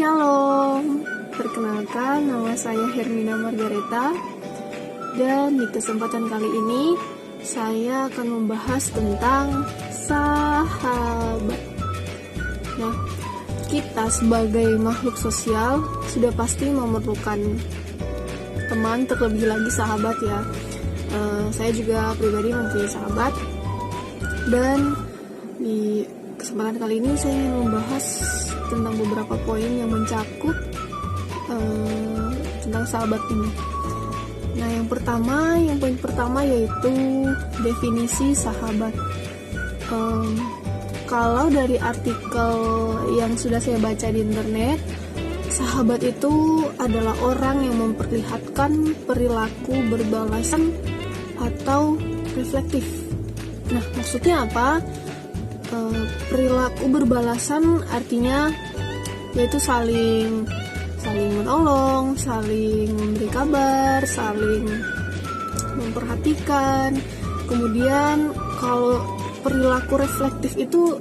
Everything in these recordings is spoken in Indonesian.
Shalom, perkenalkan nama saya Hermina Margareta. Dan di kesempatan kali ini saya akan membahas tentang sahabat. Nah, kita sebagai makhluk sosial sudah pasti memerlukan teman, terlebih lagi sahabat ya. Saya juga pribadi mempunyai sahabat. Dan di kesempatan kali ini saya ingin membahas tentang beberapa poin yang mencakup tentang sahabat ini. Nah, poin pertama yaitu definisi sahabat. Kalau dari artikel yang sudah saya baca di internet, sahabat itu adalah orang yang memperlihatkan perilaku berbalasan atau reflektif. Nah, maksudnya apa? Perilaku berbalasan artinya yaitu saling menolong, saling memberi kabar, saling memperhatikan. Kemudian kalau perilaku reflektif itu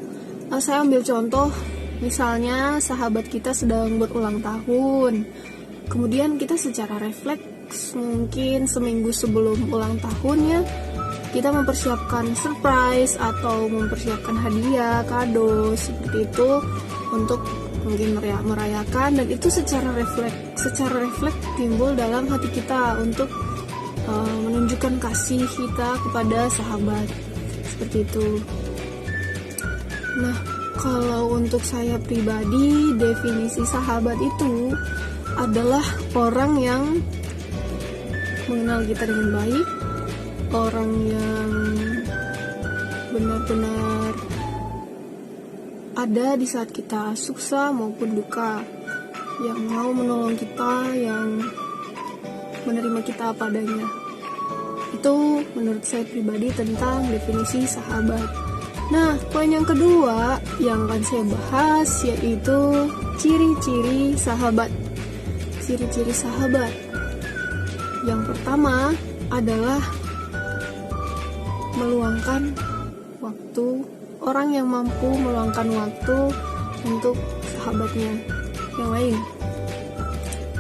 saya ambil contoh, misalnya sahabat kita sedang berulang tahun, kemudian kita secara refleks mungkin seminggu sebelum ulang tahunnya kita mempersiapkan surprise atau mempersiapkan hadiah, kado seperti itu untuk mungkin merayakan, dan itu secara refleks timbul dalam hati kita untuk menunjukkan kasih kita kepada sahabat seperti itu. Nah, kalau untuk saya pribadi, definisi sahabat itu adalah orang yang mengenal kita dengan baik, orang yang benar-benar ada di saat kita sukses maupun duka, yang mau menolong kita, yang menerima kita apa adanya. Itu menurut saya pribadi tentang definisi sahabat. Nah, poin yang kedua yang akan saya bahas yaitu ciri-ciri sahabat. Ciri-ciri sahabat. Yang pertama adalah meluangkan waktu. Orang yang mampu meluangkan waktu untuk sahabatnya yang lain.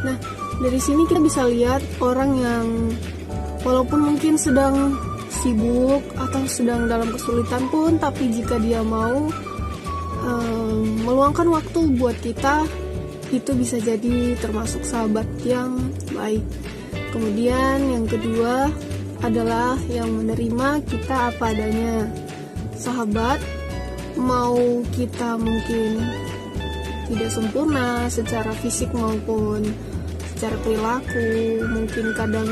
Nah, dari sini kita bisa lihat orang yang walaupun mungkin sedang sibuk atau sedang dalam kesulitan pun, tapi jika dia mau meluangkan waktu buat kita, itu bisa jadi termasuk sahabat yang baik. Kemudian yang kedua adalah yang menerima kita apa adanya. Sahabat, mau kita mungkin tidak sempurna secara fisik maupun secara perilaku, mungkin kadang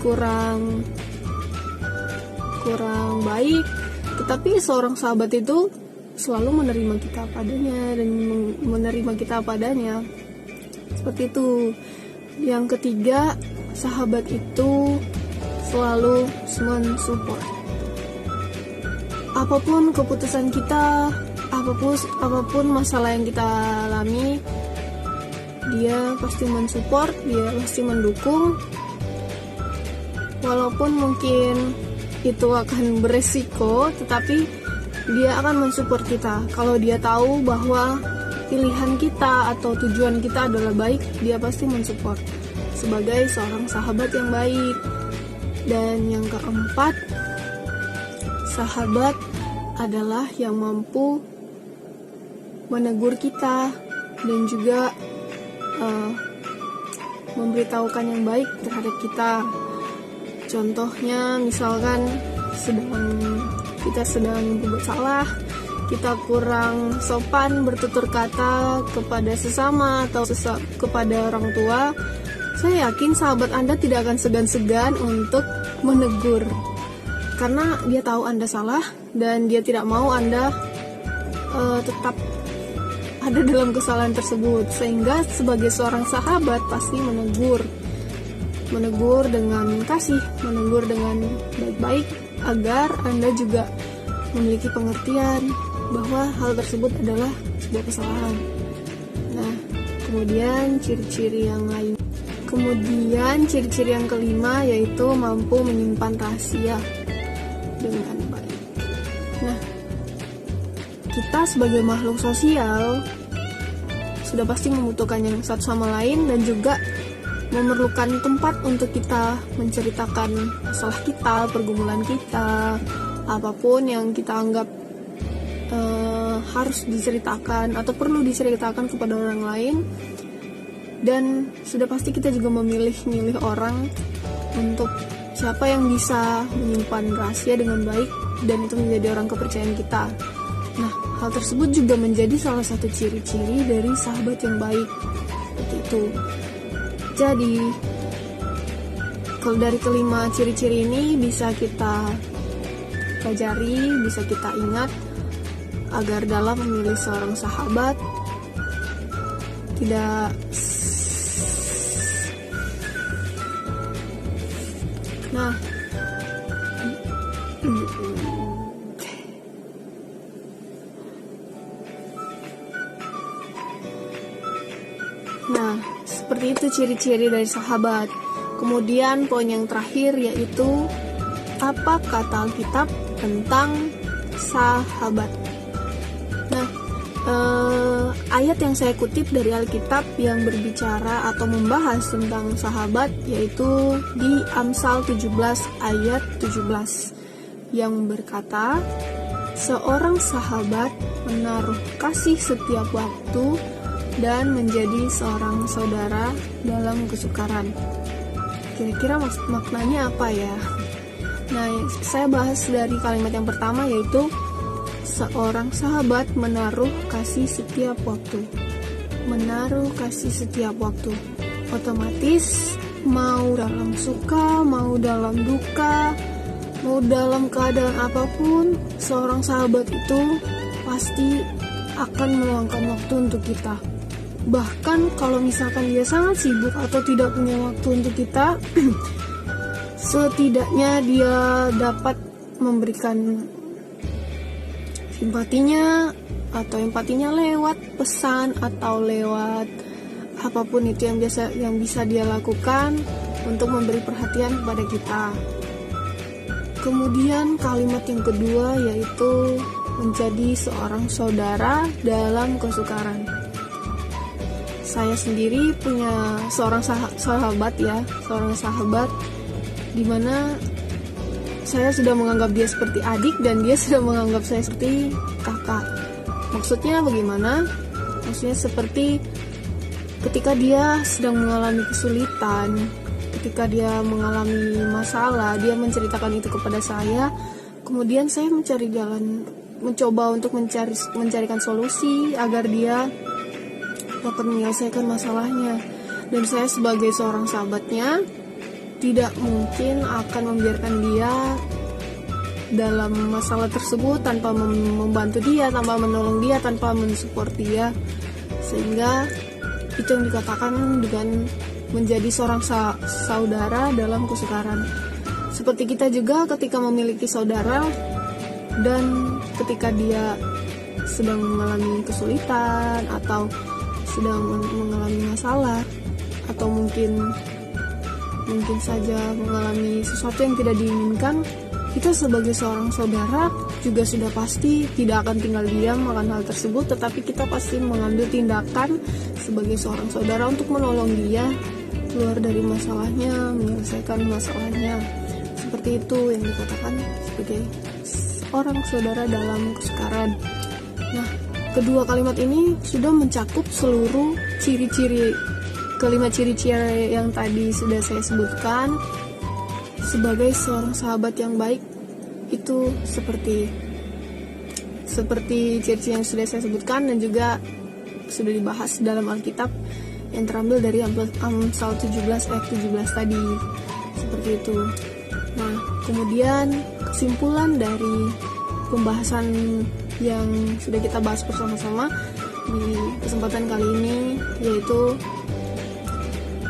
kurang baik, tetapi seorang sahabat itu selalu menerima kita apa adanya dan menerima kita apa adanya. Seperti itu. Yang ketiga, sahabat itu selalu mensupport. Apapun keputusan kita, apapun masalah yang kita alami, dia pasti mensupport, dia pasti mendukung. Walaupun mungkin itu akan beresiko, tetapi dia akan mensupport kita. Kalau dia tahu bahwa pilihan kita atau tujuan kita adalah baik, dia pasti mensupport sebagai seorang sahabat yang baik. Dan yang keempat, sahabat adalah yang mampu menegur kita dan juga memberitahukan yang baik terhadap kita. Contohnya misalkan kita sedang berbuat salah, kita kurang sopan bertutur kata kepada sesama atau kepada orang tua, saya yakin sahabat Anda tidak akan segan-segan untuk menegur, karena dia tahu Anda salah dan dia tidak mau Anda tetap ada dalam kesalahan tersebut. Sehingga sebagai seorang sahabat pasti menegur dengan kasih, menegur dengan baik-baik agar Anda juga memiliki pengertian bahwa hal tersebut adalah sebuah kesalahan. Nah, kemudian ciri-ciri yang lain. Kemudian ciri-ciri yang kelima yaitu mampu menyimpan rahasia dengan baik. Nah, kita sebagai makhluk sosial sudah pasti membutuhkan yang satu sama lain dan juga memerlukan tempat untuk kita menceritakan masalah kita, pergumulan kita, apapun yang kita anggap harus diceritakan atau perlu diceritakan kepada orang lain. Dan sudah pasti kita juga memilih orang untuk siapa yang bisa menyimpan rahasia dengan baik dan itu menjadi orang kepercayaan kita. Nah, hal tersebut juga menjadi salah satu ciri-ciri dari sahabat yang baik. Seperti itu. Jadi, kalau dari kelima ciri-ciri ini bisa kita pelajari, bisa kita ingat agar dalam memilih seorang sahabat tidak Nah, seperti itu ciri-ciri dari sahabat. Kemudian poin yang terakhir yaitu apa kata Alkitab tentang sahabat. Nah, ayat yang saya kutip dari Alkitab yang berbicara atau membahas tentang sahabat yaitu di Amsal 17 ayat 17 yang berkata, seorang sahabat menaruh kasih setiap waktu dan menjadi seorang saudara dalam kesukaran. Kira-kira maknanya apa ya? Nah, saya bahas dari kalimat yang pertama yaitu seorang sahabat menaruh kasih setiap waktu. Menaruh kasih setiap waktu. Otomatis mau dalam suka, mau dalam duka, mau dalam keadaan apapun, seorang sahabat itu pasti akan meluangkan waktu untuk kita. Bahkan kalau misalkan dia sangat sibuk atau tidak punya waktu untuk kita, setidaknya dia dapat memberikan simpatinya atau empatinya lewat pesan atau lewat apapun itu yang bisa dia lakukan untuk memberi perhatian kepada kita. Kemudian kalimat yang kedua yaitu menjadi seorang saudara dalam kesukaran. Saya sendiri punya seorang sahabat di mana saya sudah menganggap dia seperti adik dan dia sudah menganggap saya seperti kakak. Maksudnya bagaimana? Maksudnya seperti ketika dia sedang mengalami kesulitan, ketika dia mengalami masalah, dia menceritakan itu kepada saya. Kemudian saya mencari jalan, mencoba untuk mencarikan solusi agar dia dapat menyelesaikan masalahnya. Dan saya sebagai seorang sahabatnya tidak mungkin akan membiarkan dia dalam masalah tersebut tanpa membantu dia, tanpa menolong dia, tanpa mensupport dia. Sehingga itu yang dikatakan dengan menjadi seorang saudara dalam kesukaran. Seperti kita juga ketika memiliki saudara dan ketika dia sedang mengalami kesulitan atau sedang mengalami masalah atau mungkin saja mengalami sesuatu yang tidak diinginkan, kita sebagai seorang saudara juga sudah pasti tidak akan tinggal diam akan hal tersebut, tetapi kita pasti mengambil tindakan sebagai seorang saudara untuk menolong dia keluar dari masalahnya, menyelesaikan masalahnya. Seperti itu yang dikatakan sebagai orang saudara dalam kesukaran. Nah, kedua kalimat ini sudah mencakup seluruh kelima ciri-ciri yang tadi sudah saya sebutkan. Sebagai seorang sahabat yang baik itu seperti ciri-ciri yang sudah saya sebutkan dan juga sudah dibahas dalam Alkitab yang terambil dari Amsal 17 ayat 17 tadi. Seperti itu. Nah, kemudian kesimpulan dari pembahasan yang sudah kita bahas bersama-sama di kesempatan kali ini yaitu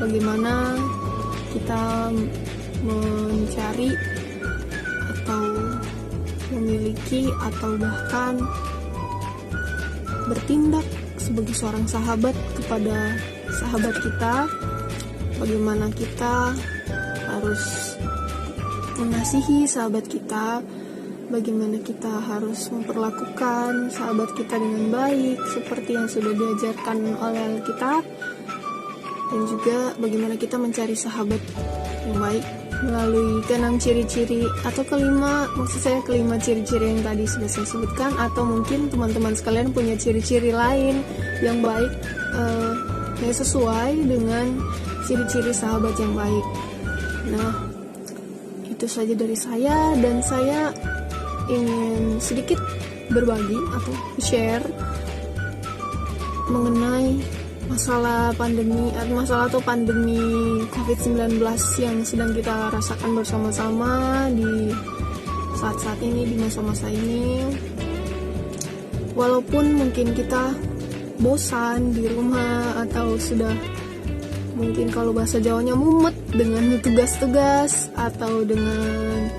bagaimana kita mencari atau memiliki atau bahkan bertindak sebagai seorang sahabat kepada sahabat kita, bagaimana kita harus mengasihi sahabat kita, bagaimana kita harus memperlakukan sahabat kita dengan baik seperti yang sudah diajarkan oleh Alkitab, dan juga bagaimana kita mencari sahabat yang baik melalui keenam ciri-ciri atau kelima ciri-ciri yang tadi sudah saya sebutkan, atau mungkin teman-teman sekalian punya ciri-ciri lain yang baik yang sesuai dengan ciri-ciri sahabat yang baik. Nah, itu saja dari saya, dan saya ingin sedikit berbagi atau share mengenai masalah pandemi COVID-19 yang sedang kita rasakan bersama-sama di saat-saat ini, di masa-masa ini. Walaupun mungkin kita bosan di rumah atau sudah mungkin kalau bahasa Jawanya mumet dengan tugas-tugas atau dengan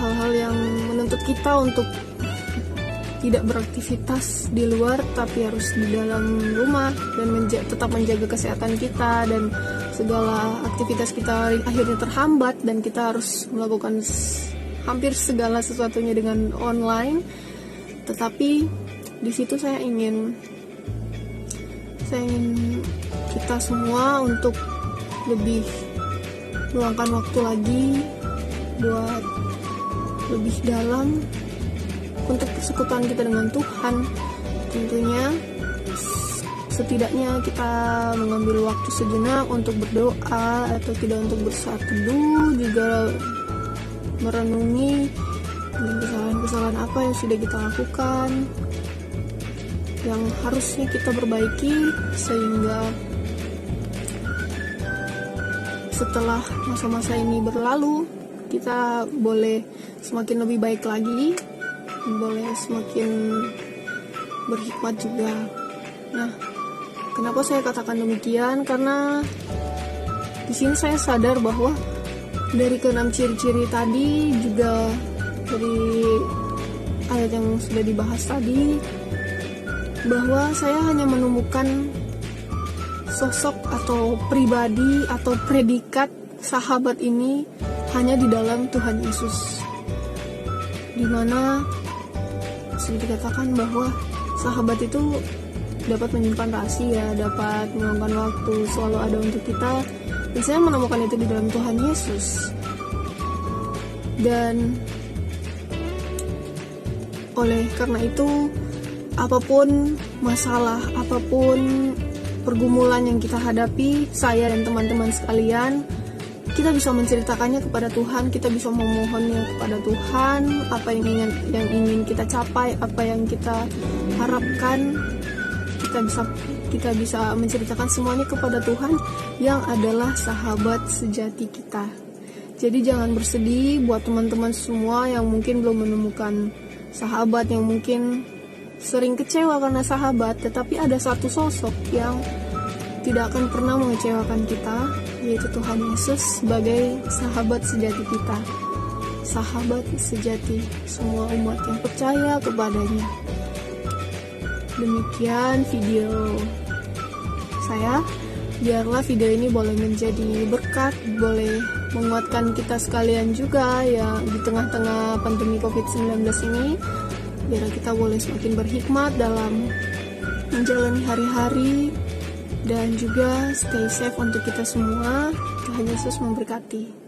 hal-hal yang menuntut kita untuk tidak beraktivitas di luar tapi harus di dalam rumah dan tetap menjaga kesehatan kita, dan segala aktivitas kita akhirnya terhambat dan kita harus melakukan hampir segala sesuatunya dengan online. Tetapi di situ saya ingin kita semua untuk lebih meluangkan waktu lagi buat lebih dalam untuk persekutuan kita dengan Tuhan. Tentunya setidaknya kita mengambil waktu sejenak untuk berdoa, atau tidak untuk bersaat teduh, juga merenungi kesalahan-kesalahan apa yang sudah kita lakukan, yang harusnya kita perbaiki, sehingga setelah masa-masa ini berlalu kita boleh semakin lebih baik lagi, boleh semakin berhikmat juga. Nah, kenapa saya katakan demikian? Karena di sini saya sadar bahwa dari keenam ciri-ciri tadi, juga dari ayat yang sudah dibahas tadi, bahwa saya hanya menemukan sosok atau pribadi atau predikat sahabat ini hanya di dalam Tuhan Yesus, dimana sudah dikatakan bahwa sahabat itu dapat menyimpan rahasia, dapat meluangkan waktu, selalu ada untuk kita. Dan saya menemukan itu di dalam Tuhan Yesus. Dan oleh karena itu, apapun masalah, apapun pergumulan yang kita hadapi, saya dan teman-teman sekalian, kita bisa menceritakannya kepada Tuhan, kita bisa memohonnya kepada Tuhan, apa yang ingin kita capai, apa yang kita harapkan, kita bisa menceritakan semuanya kepada Tuhan yang adalah sahabat sejati kita. Jadi jangan bersedih buat teman-teman semua yang mungkin belum menemukan sahabat, yang mungkin sering kecewa karena sahabat, tetapi ada satu sosok yang tidak akan pernah mengecewakan kita, yaitu Tuhan Yesus sebagai sahabat sejati kita, sahabat sejati semua umat yang percaya kepadanya. Demikian video saya. Biarlah video ini boleh menjadi berkat, boleh menguatkan kita sekalian juga ya di tengah-tengah pandemi COVID-19 ini. Biar kita boleh semakin berhikmat dalam menjalani hari-hari, dan juga stay safe untuk kita semua. Tuhan Yesus memberkati.